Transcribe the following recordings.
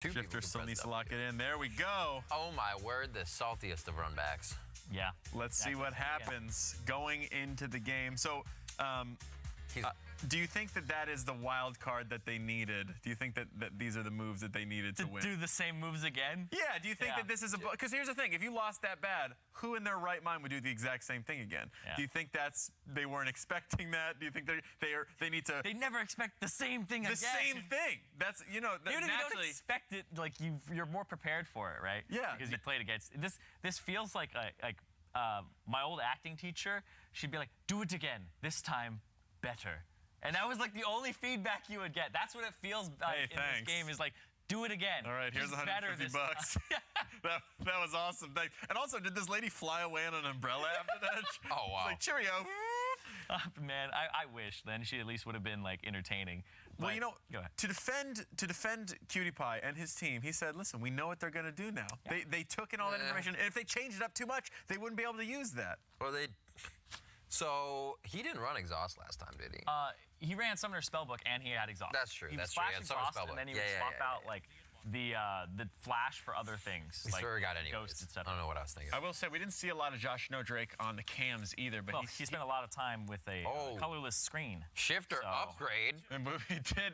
Shiptur still needs to lock it in. There we go. Oh my word, the saltiest of runbacks. Yeah. Let's see what happens going into the game. So, do you think that is the wild card that they needed? Do you think that these are the moves that they needed to win? Do the same moves again? Yeah. Do you think that this is a... Because here's the thing. If you lost that bad, who in their right mind would do the exact same thing again? Yeah. Do you think they weren't expecting that? Do you think they need to... They never expect the same thing again. The same thing. That's, you know, even if you don't expect it, like you're more prepared for it, right? Yeah. Because you played against... This feels like my old acting teacher. She'd be like, do it again. This time, better. And that was like the only feedback you would get. That's what it feels like in this game, is like, do it again. All right, here's $150 bucks. that was awesome. And also, did this lady fly away on an umbrella after that? Oh, wow. Like, cheerio. Man, I wish then she at least would have been like entertaining. Well, you know, go ahead. to defend Cutie Pie and his team, he said, listen, we know what they're going to do now. Yeah. They took in all that information, and if they changed it up too much, they wouldn't be able to use that. Or So he didn't run exhaust last time, did he? He ran Summoner Spellbook and he had exhaust. That's true. He That's would true. flash exhaust and then he would swap out like the flash for other things. He like sort of got anyways. Ghost, etc. I don't know what I was thinking. I will say we didn't see a lot of Josh Drake on the cams either, but he spent a lot of time with a colorless screen. Shifter upgrade. And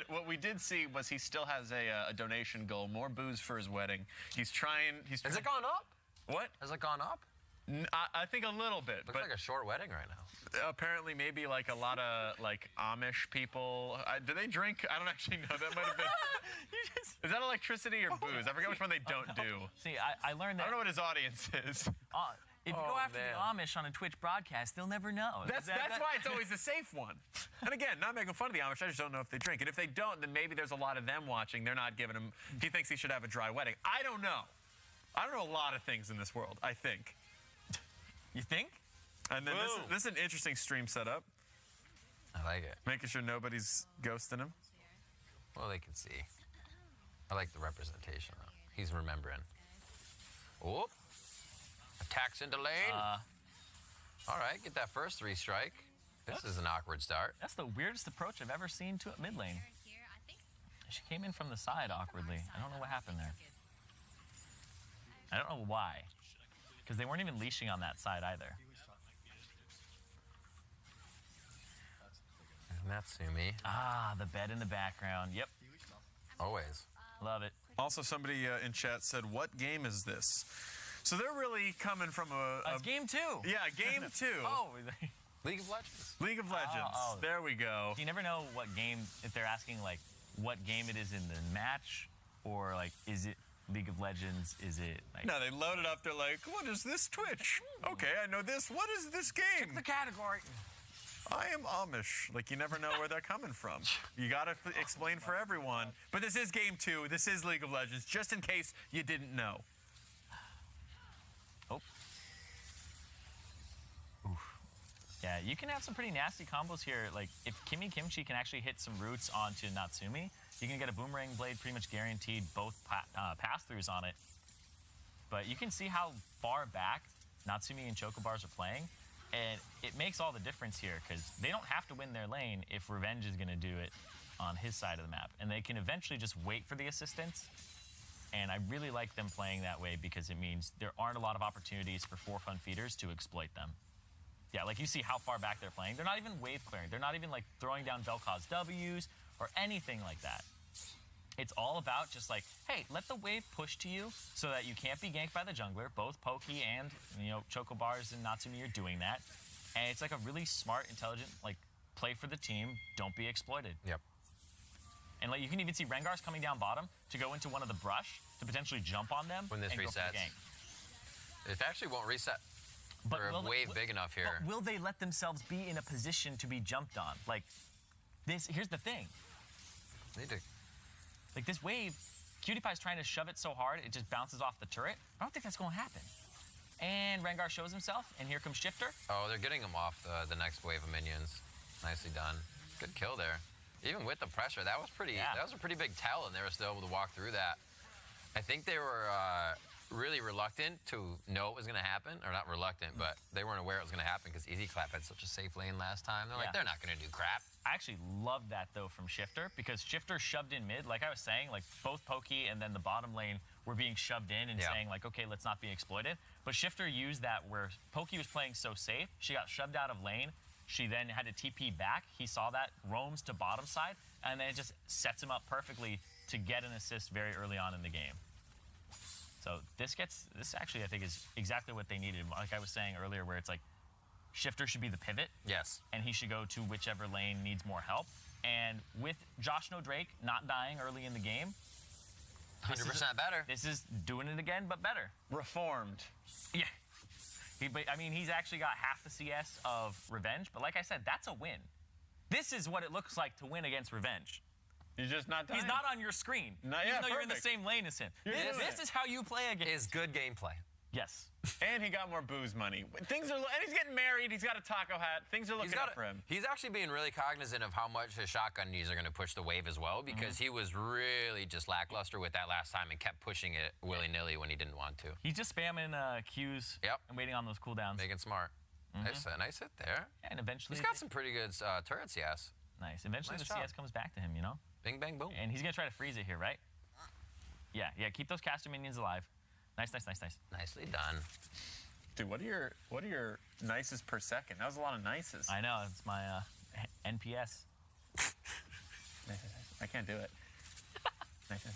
what we did see was he still has a donation goal, more booze for his wedding. He's trying. Has it gone up? What? Has it gone up? I think a little bit. Looks like a short wedding right now. Apparently, maybe like a lot of like Amish people. Do they drink? I don't actually know. That might have been. Is that electricity or booze? I forget which one they don't do. See, I learned that. I don't know what his audience is. If you go after the Amish on a Twitch broadcast, they'll never know. That's why it's always the safe one. And again, not making fun of the Amish, I just don't know if they drink. And if they don't, then maybe there's a lot of them watching. They're not giving him. He thinks he should have a dry wedding. I don't know. I don't know a lot of things in this world, I think. You think? And then this is an interesting stream setup. I like it. Making sure nobody's ghosting him. Well, they can see. I like the representation, though. He's remembering. Oh. Attacks into lane. All right, get that first 3-strike. This is an awkward start. That's the weirdest approach I've ever seen to a mid lane. She came in from the side awkwardly. I don't know what happened there. I don't know why. Because they weren't even leashing on that side either. Natsumi. The bed in the background. Yep. Always. Love it. Also, somebody in chat said, what game is this? So they're really coming from a game 2. Yeah, game 2. Oh. League of Legends. League of Legends. There we go. You never know what game, if they're asking, like, what game it is in the match, or, like, is it League of Legends? Is it like... No, they load it up. They're like, what is this Twitch? Okay, I know this. What is this game? Check the category. I am Amish. Like, you never know where they're coming from. You got to explain for everyone. But this is game 2. This is League of Legends, just in case you didn't know. Oh. Oof. Yeah, you can have some pretty nasty combos here. Like, if Kimmy Kimchi can actually hit some roots onto Natsumi, you can get a Boomerang Blade pretty much guaranteed, both pass-throughs on it. But you can see how far back Natsumi and Chocobars are playing, and it makes all the difference here, because they don't have to win their lane if Revenge is going to do it on his side of the map. And they can eventually just wait for the assistance. And I really like them playing that way, because it means there aren't a lot of opportunities for 4-fun feeders to exploit them. Yeah, like you see how far back they're playing. They're not even wave clearing. They're not even like throwing down Vel'Koz W's or anything like that. It's all about just like, hey, let the wave push to you so that you can't be ganked by the jungler. Both Poki and, you know, Chocobars and Natsumi are doing that. And it's like a really smart, intelligent, like, play for the team. Don't be exploited. Yep. And like you can even see Rengar's coming down bottom to go into one of the brush to potentially jump on them when this and resets. Go for the gank. It actually won't reset. But a wave big enough here. But will they let themselves be in a position to be jumped on? Like, this, here's the thing. Need to. Like, this wave, Cutie Pie's trying to shove it so hard, it just bounces off the turret. I don't think that's going to happen. And Rengar shows himself, and here comes Shiftur. Oh, they're getting him off the next wave of minions. Nicely done. Good kill there. Even with the pressure, that was pretty. Yeah. That was a pretty big tell, and they were still able to walk through that. I think they were really reluctant to know it was going to happen, or not reluctant, but they weren't aware it was going to happen because Easy Clap had such a safe lane last time. They're like, they're not going to do crap. I actually loved that, though, from Shiptur, because Shiptur shoved in mid. Like I was saying, like, both Poki and then the bottom lane were being shoved in and saying, like, okay, let's not be exploited. But Shiptur used that where Poki was playing so safe. She got shoved out of lane. She then had to TP back. He saw that, roams to bottom side, and then it just sets him up perfectly to get an assist very early on in the game. So this actually, I think, is exactly what they needed. Like I was saying earlier, where it's like, Shiptur should be the pivot. Yes. And he should go to whichever lane needs more help. And with Josh No Drake not dying early in the game, 100% better. This is doing it again, but better. Reformed. Yeah. I mean, he's actually got half the CS of Revenge, but like I said, that's a win. This is what it looks like to win against Revenge. He's just not dying. He's not on your screen, even though you're in the same lane as him. This is how you play a game. Is good gameplay. Yes. And he got more booze money. And he's getting married. He's got a taco hat. Things are looking up for him. He's actually being really cognizant of how much his shotgun needs are going to push the wave as well, because he was really just lackluster with that last time and kept pushing it willy-nilly when he didn't want to. He's just spamming Qs and waiting on those cooldowns. Making smart. Nice hit there. Yeah, and eventually... He's got some pretty good turret CS. Nice. Eventually the CS comes back to him, you know? Bing, bang, boom. And he's going to try to freeze it here, right? Yeah, keep those caster minions alive. Nice. Nicely done. Dude, what are your nices per second? That was a lot of nices. I know, it's my NPS. I can't do it. Nice.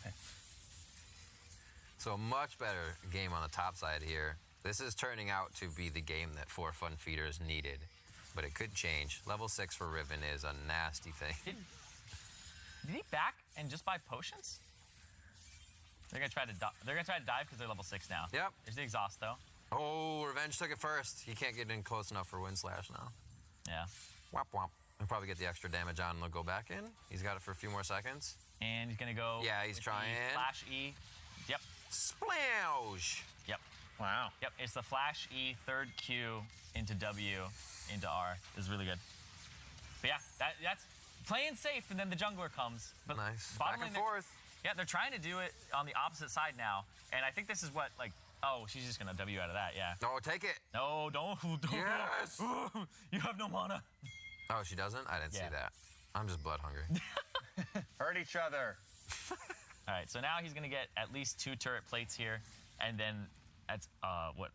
So a much better game on the top side here. This is turning out to be the game that 4 Fun Feeders needed, but it could change. Level 6 for Riven is a nasty thing. Did he back and just buy potions? They're gonna try to dive because they're level 6 now. Yep. There's the exhaust though. Oh, Revenge took it first. He can't get in close enough for Wind Slash now. Yeah. Whop whop. He'll probably get the extra damage on and they'll go back in. He's got it for a few more seconds. And he's gonna go. Yeah, he's trying. Flash E. Yep. Splash. Yep. Wow. Yep. It's the Flash E, third Q into W into R. This is really good. But yeah, that's playing safe, and then the jungler comes. But nice. Back and forth. Yeah, they're trying to do it on the opposite side now, and I think this is what, like, oh, she's just gonna W out of that, yeah. No, take it. No, don't. Yes. You have no mana. Oh, she doesn't? I didn't see that. I'm just blood hungry. Hurt each other. All right, so now he's gonna get at least 2 turret plates here, and then that's,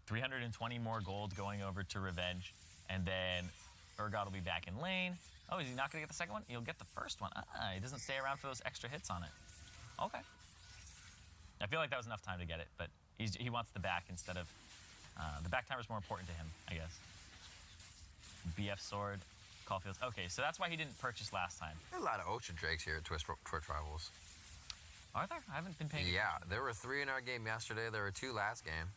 320 more gold going over to Revenge, and then Urgot will be back in lane. Oh, is he not gonna get the second one? He'll get the first one. He doesn't stay around for those extra hits on it. Okay. I feel like that was enough time to get it, but he wants the back instead of... the back timer is more important to him, I guess. BF Sword, Caulfield's. Okay, so that's why he didn't purchase last time. There's a lot of Ocean Drakes here at Twitch Rivals. Are there? I haven't been paying attention. Yeah, there were 3 in our game yesterday. There were 2 last game.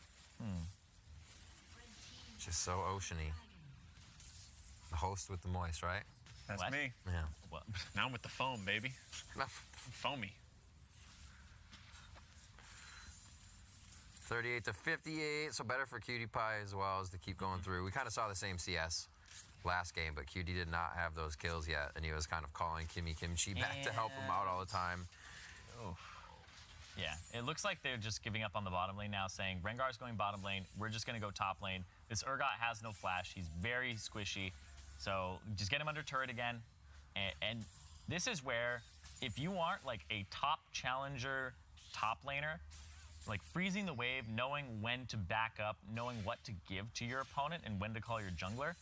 Just so oceany. The host with the moist, right? That's what? me. Yeah. What? Now I'm with the foam, baby. Foamy. 38 to 58, so better for Cutie Pie as well as to keep going through. We kind of saw the same CS last game, but Cutie did not have those kills yet, and he was kind of calling Kimchi back to help him out all the time. Oof. Yeah, it looks like they're just giving up on the bottom lane now, saying Rengar's going bottom lane, we're just going to go top lane. This Urgot has no flash, he's very squishy, so just get him under turret again. And this is where, if you aren't like a top challenger top laner, like freezing the wave, knowing when to back up, knowing what to give to your opponent and when to call your jungler,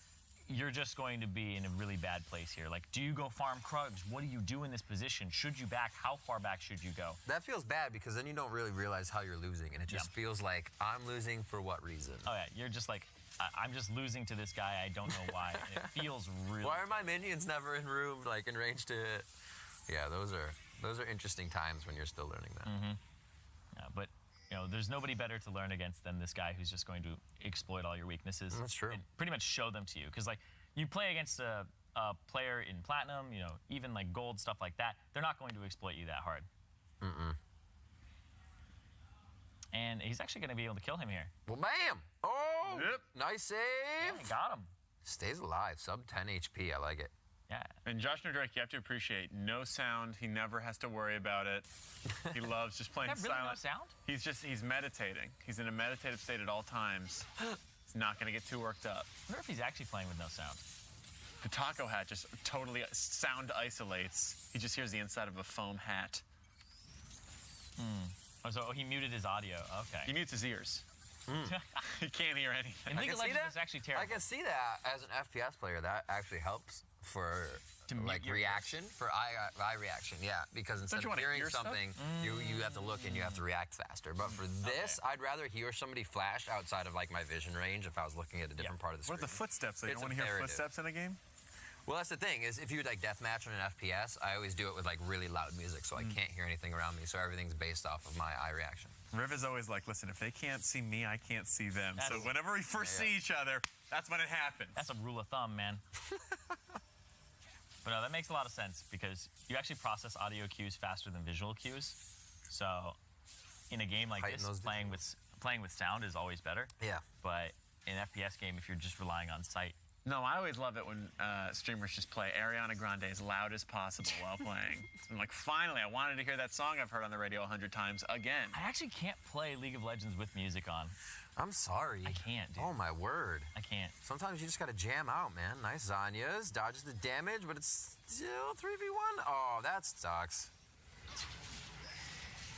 you're just going to be in a really bad place here. Like, do you go farm Krugs? What do you do in this position? Should you back? How far back should you go? That feels bad because then you don't really realize how you're losing, and it just feels like, I'm losing for what reason? Oh yeah, you're just like, I'm just losing to this guy. I don't know why. And it feels really... Why are my minions never in room, like in range to hit? Yeah, those are interesting times when you're still learning that. Yeah, but you know, there's nobody better to learn against than this guy who's just going to exploit all your weaknesses. That's true. And pretty much show them to you. Because like, you play against a player in Platinum, you know, even like Gold, stuff like that, they're not going to exploit you that hard. And he's actually going to be able to kill him here. Well, bam! Oh! Yep. Nice save! Yeah, he got him. Stays alive, sub 10 HP, I like it. Yeah. And Josh No Drake, you have to appreciate, no sound. He never has to worry about it. He loves just playing Is that really silent. no sound? He's meditating. He's in a meditative state at all times. He's not going to get too worked up. I wonder if he's actually playing with no sound. The taco hat just totally sound isolates. He just hears the inside of a foam hat. Oh, so he muted his audio. Okay. He mutes his ears. He can't hear anything. And League of Legends is actually terrible. I can see that as an FPS player. That actually helps for mute like your reaction, for eye reaction. Yeah, because instead you of wanna hearing hear stuff? something, you have to look and you have to react faster. But for this, I'd rather hear somebody flash outside of like my vision range if I was looking at a different part of the screen. What are the footsteps? You It's don't want to hear imperative. footsteps in a game? Well, that's the thing, is if you would like deathmatch on an FPS, I always do it with like really loud music so I can't hear anything around me, so everything's based off of my eye reaction. Riv is always like, listen, if they can't see me, I can't see them. That So is- whenever we first see each other, that's when it happens. That's a rule of thumb, man. But no, that makes a lot of sense because you actually process audio cues faster than visual cues. So in a game like Heighten this, those playing with sound is always better. Yeah. But in an FPS game, if you're just relying on sight, No, I always love it when streamers just play Ariana Grande as loud as possible while playing. I'm like, finally, I wanted to hear that song I've heard on the radio 100 times again. I actually can't play League of Legends with music on. I'm sorry. I can't, dude. Oh my word. I can't. Sometimes you just gotta jam out, man. Nice Zanya's, dodges the damage, but it's still 3v1. Oh, that sucks.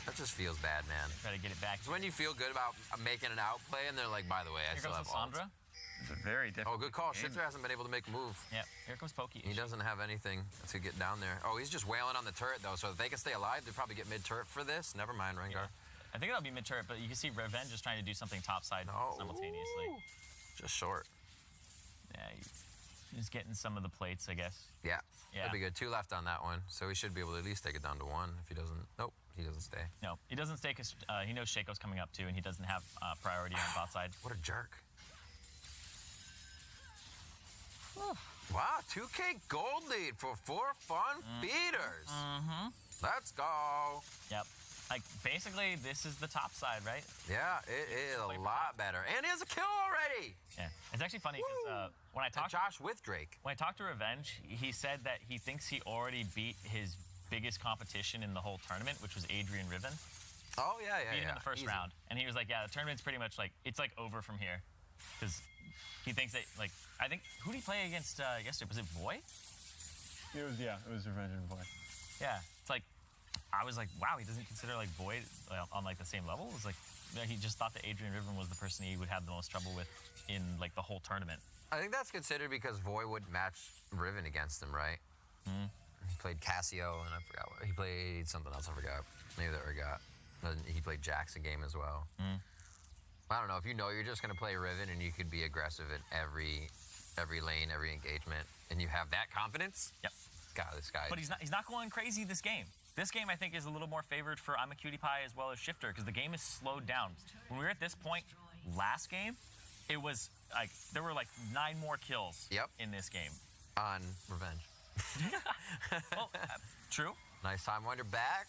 That just feels bad, man. Try to get it back. It's when you feel good about making an outplay, and they're like, by the way, I Here still goes have ult. Lissandra. It's a very different. Oh, good call. game. Shiptur hasn't been able to make a move. Yeah, here comes Poki. He doesn't have anything to get down there. Oh, he's just wailing on the turret, though, so if they can stay alive, they'll probably get mid-turret for this. Never mind, Rengar. I think that'll be mid-turret, but you can see Revenge is trying to do something topside Oh, simultaneously. just short. Yeah, he's getting some of the plates, I guess. Yeah, Yeah. that'd be good. 2 left on that one, so he should be able to at least take it down to 1 if he doesn't. Nope, he doesn't stay. No, he doesn't stay because he knows Shaco's coming up too, and he doesn't have priority on bot side. What a jerk. Wow, 2K gold lead for 4 fun feeders. Let's go. Yep. Like, basically, this is the top side, right? Yeah, it is a lot better. And he has a kill already. Yeah. It's actually funny because when I talked Josh with Drake. when I talked to Revenge, he said that he thinks he already beat his biggest competition in the whole tournament, which was Adrian Riven. Oh, yeah, Beat him in the first Easy. round. And he was like, yeah, the tournament's pretty much like, it's like over from here. Because he thinks that, like, I think, who did he play against yesterday? Was it Void? It was Revenge and Void. Yeah. It's like, I was like, wow, he doesn't consider like Void on like the same level. It was like, he just thought that Adrian Riven was the person he would have the most trouble with in like the whole tournament. I think that's considered because Voy wouldn't match Riven against him, right? He played Casio, and I forgot what. He played something else, I forgot. Maybe that we got. And he played Jax a game as well. I don't know, if you know you're just going to play Riven and you could be aggressive in every lane, every engagement, and you have that confidence. Yep. God, this guy. But he's not going crazy this game. This game, I think, is a little more favored for Imaqtpie as well as Shiptur because the game is slowed down. When we were at this point last game, it was like there were like 9 more kills in this game. On Revenge. Well, true. Nice time winder back.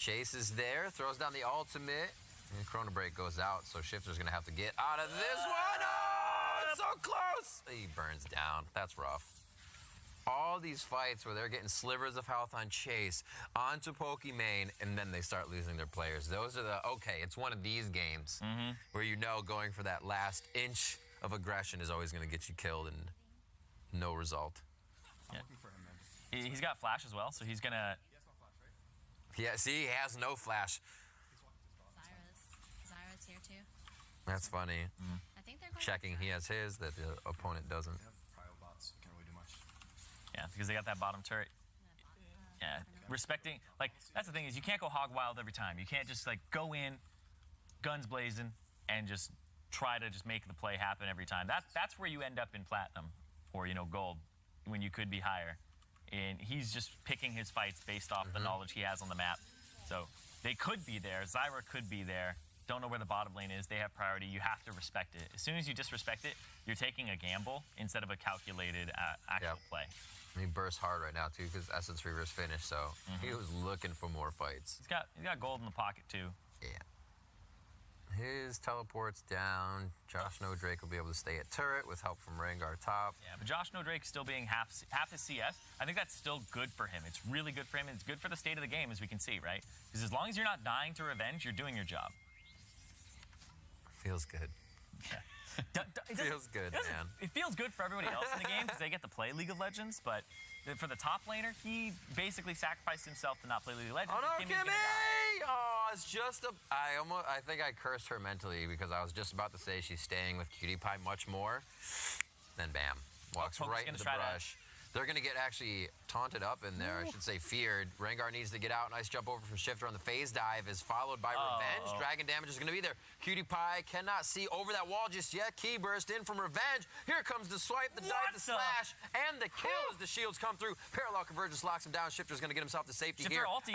Chase is there, throws down the ultimate. And Chrono Break goes out, so Shifter's going to have to get out of this one. Oh, it's so close. He burns down. That's rough. All these fights where they're getting slivers of health on Chase, onto Pokimane, and then they start losing their players. Those are the, okay, it's one of these games where you know going for that last inch of aggression is always going to get you killed and no result. Yeah. He's got flash as well, so he's going to... Yeah, see, he has no flash. Zyra's here too. That's funny. I think they're going Checking he has his, that the opponent doesn't. Yeah, because they got that bottom turret. Yeah, respecting, like, that's the thing is you can't go hog wild every time. You can't just, like, go in, guns blazing, and just try to just make the play happen every time. That's where you end up in platinum or, you know, gold when you could be higher. And he's just picking his fights based off the knowledge he has on the map. So they could be there. Zyra could be there. Don't know where the bottom lane is. They have priority. You have to respect it. As soon as you disrespect it, you're taking a gamble instead of a calculated actual play. He bursts hard right now, too, because Essence Reaver's finished, so he was looking for more fights. He's got gold in the pocket, too. Yeah. His teleport's down. Josh No Drake will be able to stay at turret with help from Rengar top. Yeah, but Josh No Drake still being half his CS. I think that's still good for him. It's really good for him. It's good for the state of the game, as we can see, right? Because as long as you're not dying to Revenge, you're doing your job. Feels good. It Feels good, man. It feels good for everybody else in the game because they get to play League of Legends, but for the top laner, he basically sacrificed himself to not play League of Legends. Oh no, and Kimmy's gonna Kimmy! die. Oh, it's just a. I think I cursed her mentally because I was just about to say she's staying with Cutie Pie much more. Then bam, walks Poke's right gonna into the try that. brush. They're gonna get actually taunted up in there. I should say feared. Rengar needs to get out. Nice jump over from Shifter on the phase dive is followed by Revenge. Dragon damage is gonna be there. Cutie Pie cannot see over that wall just yet. Key burst in from Revenge. Here comes the swipe, the dive, the slash, and the kill as the shields come through. Parallel convergence locks him down. Shifter's gonna get himself to safety Shifter here. ulti.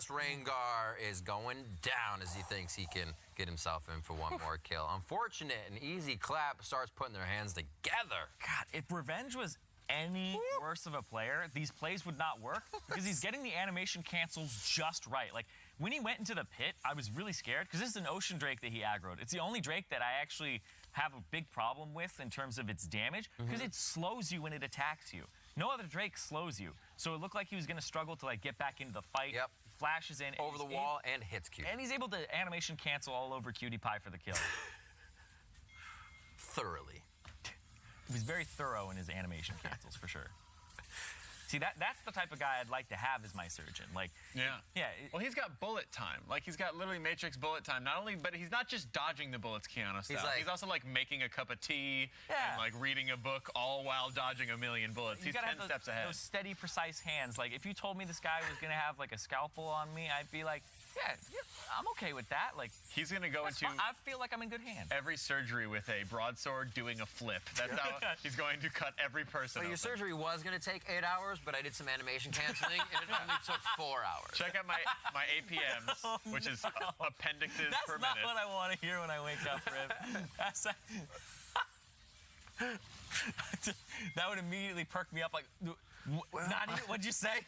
Rengar is going down as he thinks he can get himself in for one more kill. Unfortunate, an easy clap starts putting their hands together. God, if Revenge was any worse of a player, these plays would not work because he's getting the animation cancels just right. Like, when he went into the pit, I was really scared because this is an Ocean Drake that he aggroed. It's the only Drake that I actually have a big problem with in terms of its damage because it slows you when it attacks you. No other Drake slows you. So it looked like he was going to struggle to, like, get back into the fight. Yep. Flashes in. Over the wall and hits Cutie. And he's able to animation cancel all over Cutie Pie for the kill. Thoroughly. He was very thorough in his animation cancels, for sure. See, that's the type of guy I'd like to have as my surgeon. Like, yeah. Well, he's got bullet time. Like, he's got literally Matrix bullet time. Not only, but he's not just dodging the bullets, Keanu style. He's He's also like making a cup of tea and like reading a book, all while dodging a million bullets. He's 10 steps ahead. Those steady, precise hands. Like, if you told me this guy was gonna have like a scalpel on me, I'd be like, yeah, I'm okay with that. Like, he's gonna go into. I feel like I'm in good hands. Every surgery with a broadsword doing a flip. That's how he's going to cut every person. So your surgery was going to take 8 hours, but I did some animation canceling, and it only took 4 hours. Check out my APMs, which is appendixes per minute. That's not what I want to hear when I wake up, Rip. That would immediately perk me up. Like, not even. What'd you say?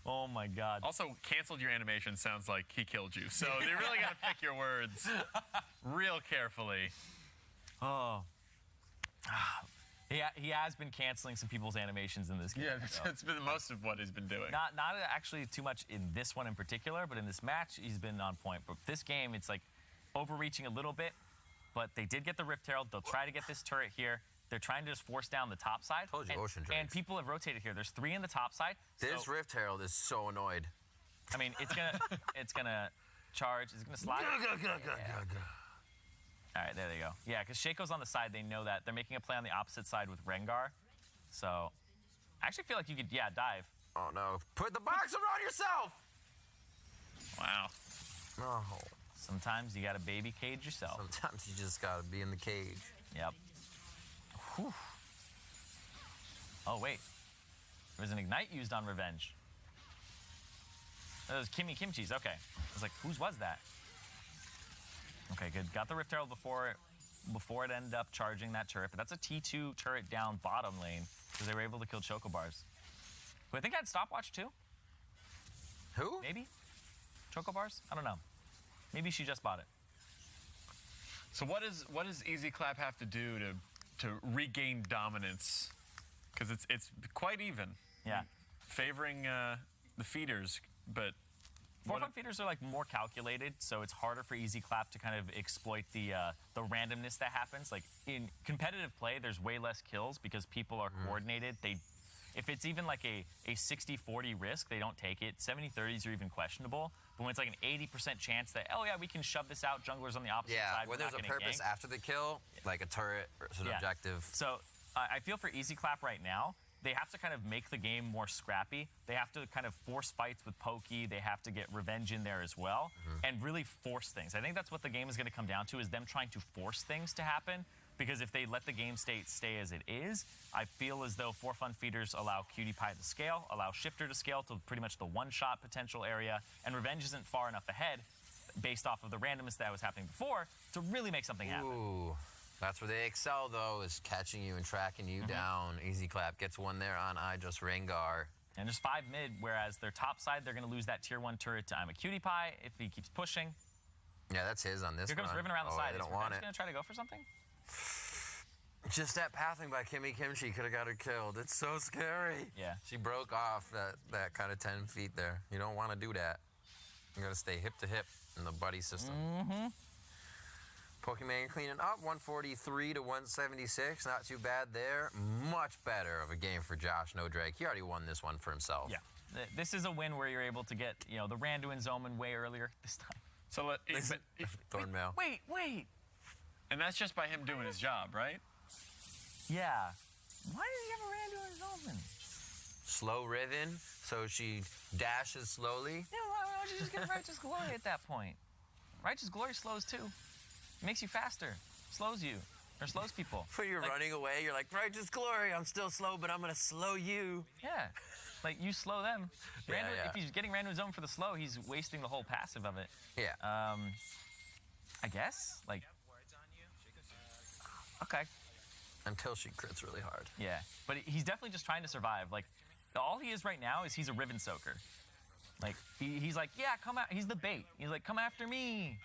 Oh my God. Also, canceled your animation sounds like he killed you. So you really got to pick your words real carefully. Oh. He has been canceling some people's animations in this game. Yeah, that's been most of what he's been doing. Not actually too much in this one in particular, but in this match, he's been on point. But this game, it's like overreaching a little bit, but they did get the Rift Herald. They'll try to get this turret here. They're trying to just force down the top side. Told you, Ocean Drakes. And people have rotated here. There's 3 in the top side. This Rift Herald is so annoyed. I mean, it's gonna charge. It's gonna slide. All right, there they go. Yeah, because Shaco's on the side. They know that. They're making a play on the opposite side with Rengar. So I actually feel like you could, dive. Oh, no. Put the box around yourself! Wow. Oh. Sometimes you got to baby cage yourself. Sometimes you just got to be in the cage. Yep. Whew. Oh, wait. There was an Ignite used on Revenge. That was Kimmy Kimchi's. Okay. I was like, whose was that? Okay, good. Got the Rift Herald before it ended up charging that turret. But that's a T2 turret down bottom lane because they were able to kill Chocobars. Who I think had stopwatch too. Who? Maybe? Chocobars? I don't know. Maybe she just bought it. So what does Easy Clap have to do to regain dominance? Because it's quite even. Yeah. Favoring the feeders, but... Forefront feeders are like more calculated, so it's harder for Easy Clap to kind of exploit the randomness that happens. Like in competitive play, there's way less kills because people are coordinated. If it's even like a 60-40 risk, they don't take it. 70-30s are even questionable. But when it's like an 80% chance that, oh yeah, we can shove this out, junglers on the opposite side. Yeah, when there's a purpose after the kill, like a turret or an objective. So I feel for Easy Clap right now, they have to kind of make the game more scrappy. They have to kind of force fights with Poki. They have to get Revenge in there as well and really force things. I think that's what the game is going to come down to, is them trying to force things to happen. Because if they let the game state stay as it is, I feel as though Forefront feeders allow Cutie Pie to scale, allow Shifter to scale to pretty much the one-shot potential area, and Revenge isn't far enough ahead based off of the randomness that was happening before to really make something happen. Ooh. That's where they excel, though, is catching you and tracking you down. Easy Clap gets one there on Rengar. And there's 5 mid, whereas their top side, they're going to lose that tier 1 turret to Imaqtpie if he keeps pushing. Yeah, that's his on this one. Here comes Riven around the side. They don't Is want Revenge going to try to go for something? Just that pathing by Kimmy Kimchi could have got her killed. It's so scary. Yeah. She broke off that kind of 10 feet there. You don't want to do that. You got to stay hip to hip in the buddy system. Pokimane cleaning up, 143 to 176. Not too bad there. Much better of a game for Josh No Drake. He already won this one for himself. Yeah. This is a win where you're able to get, the Randuin Zoman way earlier this time. So Thornmail. Wait. and that's just by him doing his job, right? Yeah. Why does he have a Randuin Zoman? Slow Riven, so she dashes slowly. Yeah, why don't you just get Righteous Glory at that point? Righteous Glory slows too. Makes you faster. Slows you. Or slows people. When you're running away, you're like, Righteous Glory, I'm still slow, but I'm going to slow you. Yeah. Like, you slow them. Yeah. If he's getting Randuin Zone for the slow, he's wasting the whole passive of it. Yeah. I guess? Like, okay. Until she crits really hard. Yeah. But he's definitely just trying to survive. Like, all he is right now is he's a Riven Soaker. Like, he's like, yeah, come out. He's the bait. He's like, come after me.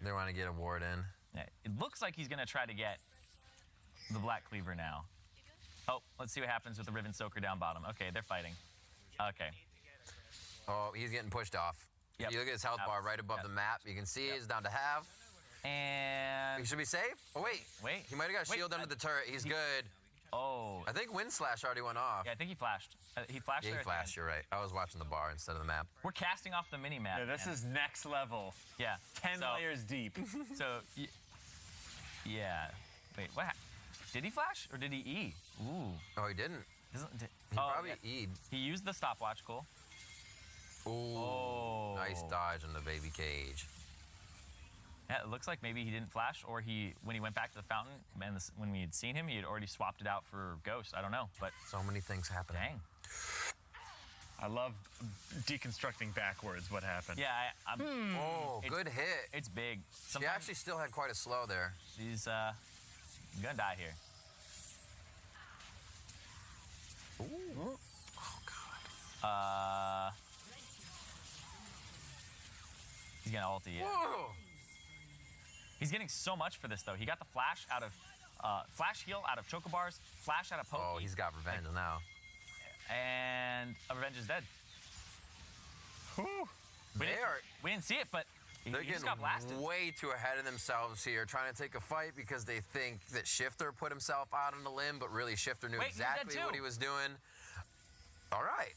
They want to get a ward in. Yeah, it looks like he's going to try to get the Black Cleaver now. Oh, let's see what happens with the Riven Soaker down bottom. Okay, they're fighting. Okay. Oh, he's getting pushed off. Yep. You look at his health bar right above the map. You can see he's down to half. And... He should be safe. Oh, wait. He might have got a shield under the turret. He's good. Oh. I think Wind Slash already went off. Yeah, I think he flashed. He flashed Yeah, there. he flashed. You're right. I was watching the bar instead of the map. We're casting off the mini-map. Yeah, this is next level. Yeah. 10 layers deep. So, yeah. Wait, what did he flash or did he E? Ooh. Oh, he didn't. He oh, probably yeah. E'd. He used the stopwatch, cool. Ooh. Oh. Nice dodge on the baby cage. Yeah, it looks like maybe he didn't flash, or when he went back to the fountain, and when we had seen him, he had already swapped it out for Ghost. I don't know, but so many things happening. Dang. I love deconstructing backwards what happened. Yeah, Oh, good hit. It's big. He actually still had quite a slow there. He's gonna die here. Ooh. Oh God. He's gonna ulti, yeah. Whoa. He's getting so much for this though. He got the flash out of flash heal out of Chocobars, flash out of Poke. Oh, he's got revenge now. And Revenge is dead. We didn't see it, but he just got blasted. They're getting way too ahead of themselves here, trying to take a fight because they think that Shifter put himself out on the limb, but really Shifter knew exactly what he was doing. All right.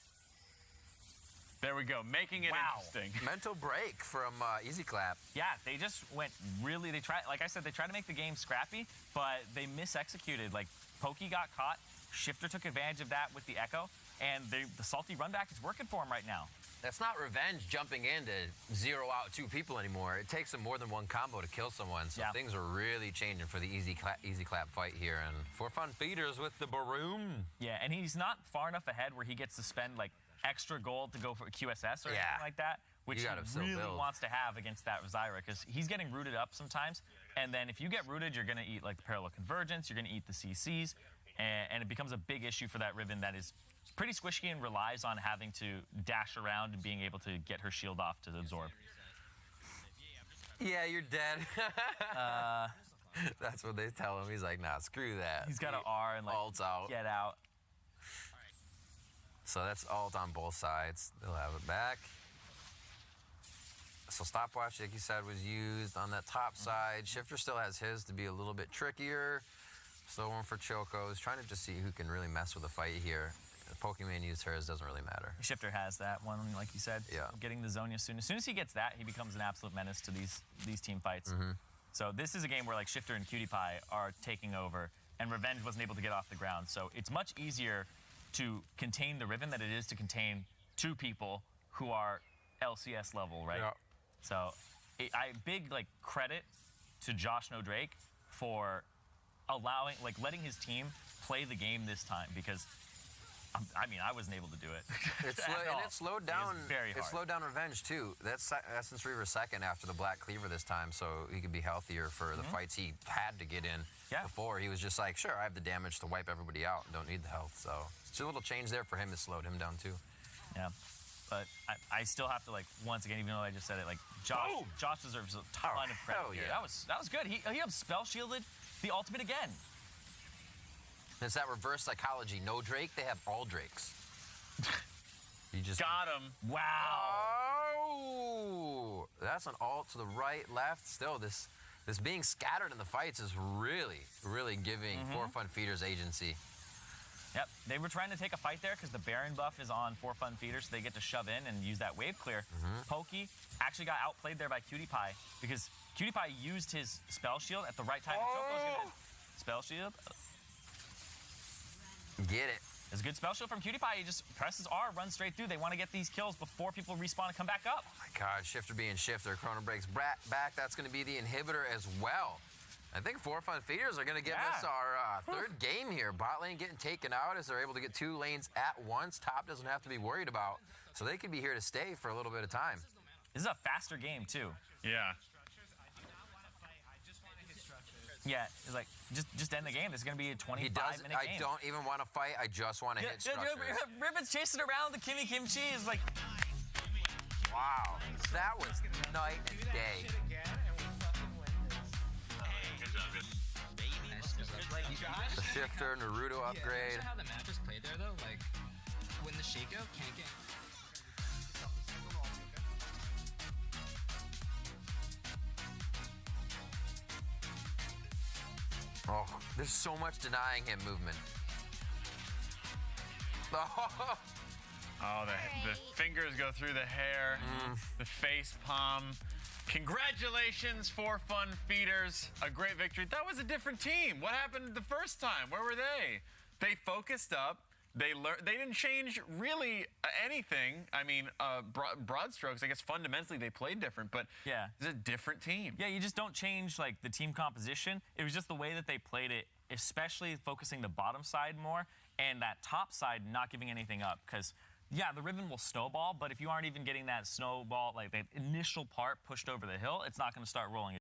There we go, making it interesting. Mental break from Easy Clap. Yeah, they just went really, like I said, they tried to make the game scrappy, but they mis-executed. Like, Pokey got caught, Shifter took advantage of that with the Echo, and the salty runback is working for him right now. That's not Revenge jumping in to zero out two people anymore. It takes him more than one combo to kill someone, so things are really changing for the Easy Clap fight here. And for fun feeders with the Baroom. Yeah, and he's not far enough ahead where he gets to spend, like, extra gold to go for a QSS or anything like that, which he really wants to have against that Zyra, because he's getting rooted up sometimes, and then if you get rooted, you're going to eat like the Parallel Convergence, you're going to eat the CCs, and it becomes a big issue for that Riven that is pretty squishy and relies on having to dash around and being able to get her shield off to absorb. Yeah, you're dead. That's what they tell him. He's like, nah, screw that. He's got an R and like, ult's out. Get out. So that's ult on both sides. They'll have it back. So stopwatch, like you said, was used on that top side. Shifter still has his to be a little bit trickier. Still one for Chocos. Trying to just see who can really mess with the fight here. Pokimane used hers, doesn't really matter. Shifter has that one, like you said. Yeah. Getting the Zonia soon. As soon as he gets that, he becomes an absolute menace to these team fights. So this is a game where like Shifter and Cutie Pie are taking over, and Revenge wasn't able to get off the ground. So it's much easier to contain the Riven than it is to contain two people who are LCS level, right? Yeah. So big like credit to Josh No Drake for letting his team play the game this time, because I mean, I wasn't able to do it. It slowed down. Very hard. It slowed down Revenge too. That's Essence Reaver second after the Black Cleaver this time, so he could be healthier for the fights he had to get in. Before he was just like, sure, I have the damage to wipe everybody out and don't need the health. So it's a little change there for him. It slowed him down too. Yeah, but I still have to, like, once again, even though I just said it, like, Josh deserves a ton of credit. Hell yeah. That was good. He spell shielded the ultimate again. It's that reverse psychology. No Drake, they have all Drakes. You just got him. Wow. Oh, that's an ult to the right, left. Still, this this being scattered in the fights is really, really giving For Fun Feeders agency. Yep, they were trying to take a fight there because the Baron buff is on For Fun Feeders, so they get to shove in and use that wave clear. Pokey actually got outplayed there by Cutie-Pie because Cutie-Pie used his spell shield at the right time. Choco's gonna spell shield. Get it. It's a good spell shield from Cutie-Pie. He just presses R, runs straight through. They want to get these kills before people respawn and come back up. Oh my God, Shifter being Shifter. Chrono breaks back. That's going to be the inhibitor as well. I think For Fun Feeders are going to give us our third game here. Bot lane getting taken out as they're able to get 2 lanes at once. Top doesn't have to be worried about. So they could be here to stay for a little bit of time. This is a faster game, too. Yeah. Yeah, it's like, just end the game. This is going to be a 25-minute game. I don't even want to fight. I just want to hit structures. Ribbon's chasing around the Kimmy Kimchi is like... Wow, that was night and day. The Shifter, Naruto upgrade. How the map is played there, though? Like, when the shakeout can't get... Oh, there's so much denying him movement. Oh, the fingers go through the hair, the face palm. Congratulations, For Fun Feeders. A great victory. That was a different team. What happened the first time? Where were they? They focused up. They learned. They didn't change really anything. I mean, broad strokes. I guess fundamentally they played different, but yeah, it's a different team. Yeah, you just don't change like the team composition. It was just the way that they played it, especially focusing the bottom side more and that top side not giving anything up. Because yeah, the ribbon will snowball, but if you aren't even getting that snowball, like the initial part pushed over the hill, it's not going to start rolling.